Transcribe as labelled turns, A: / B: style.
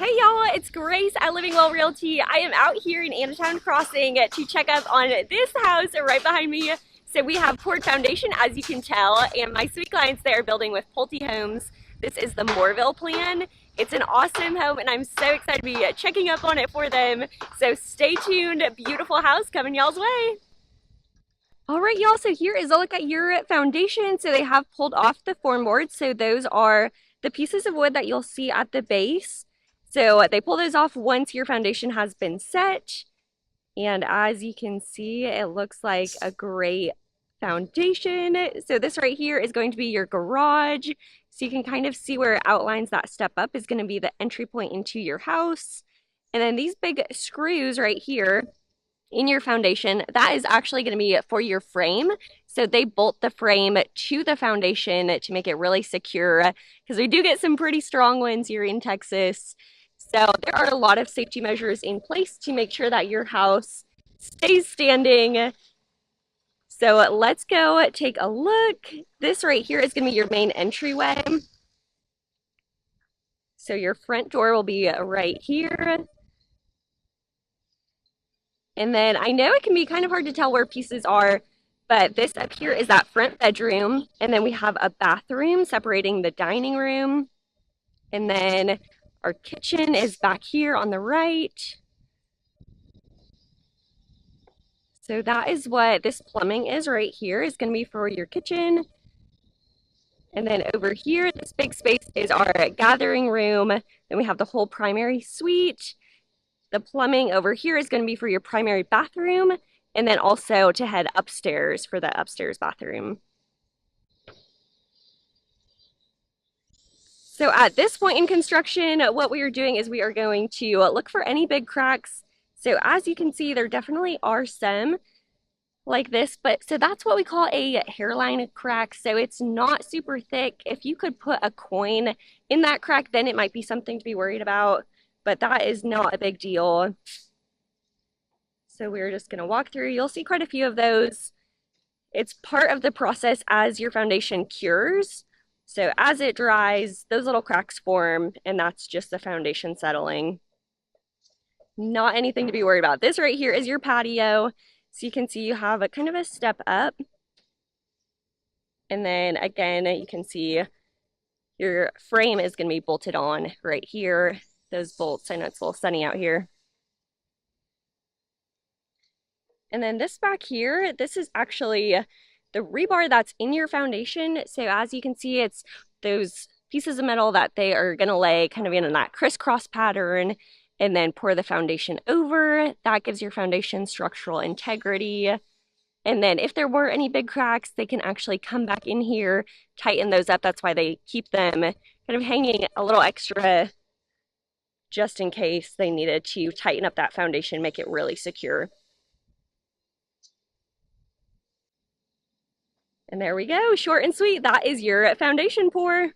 A: Hey y'all, it's Grace at LivingWell Realty. I am out here in Annatown Crossing to check up on this house right behind me. So we have poured foundation, as you can tell, and my sweet clients, they are building with Pulte Homes. This is the Mooreville plan. It's an awesome home and I'm so excited to be checking up on it for them. So stay tuned, beautiful house coming y'all's way. All right, y'all, so here is a look at your foundation. So they have pulled off the form boards. So those are the pieces of wood that you'll see at the base. So they pull those off once your foundation has been set. And as you can see, it looks like a great foundation. So this right here is going to be your garage. So you can kind of see where it outlines that step up is going to be the entry point into your house. And then these big screws right here in your foundation, that is actually going to be for your frame. So they bolt the frame to the foundation to make it really secure because we do get some pretty strong winds here in Texas. So there are a lot of safety measures in place to make sure that your house stays standing. So let's go take a look. This right here is going to be your main entryway. So your front door will be right here. And then I know it can be kind of hard to tell where pieces are, but this up here is that front bedroom. And then we have a bathroom separating the dining room. And then our kitchen is back here on the right. So that is what this plumbing is right here. Is going to be for your kitchen. And then over here, this big space is our gathering room. Then we have the whole primary suite. The plumbing over here is going to be for your primary bathroom. And then also to head upstairs for the upstairs bathroom. So at this point in construction, what we are doing is we are going to look for any big cracks. So as you can see, there definitely are some like this, but so that's what we call a hairline crack. So it's not super thick. If you could put a coin in that crack, then it might be something to be worried about, but that is not a big deal. So we're just going to walk through. You'll see quite a few of those. It's part of the process as your foundation cures. So as it dries, those little cracks form, and that's just the foundation settling. Not anything to be worried about. This right here is your patio. So you can see you have a kind of a step up. And then again, you can see your frame is going to be bolted on right here. Those bolts, I know it's a little sunny out here. And then this back here, this is actually the rebar that's in your foundation. So as you can see, it's those pieces of metal that they are going to lay kind of in that crisscross pattern and then pour the foundation over. That gives your foundation structural integrity. And then if there were any big cracks, they can actually come back in here, tighten those up. That's why they keep them kind of hanging a little extra just in case they needed to tighten up that foundation, make it really secure. And there we go, short and sweet. That is your foundation pour.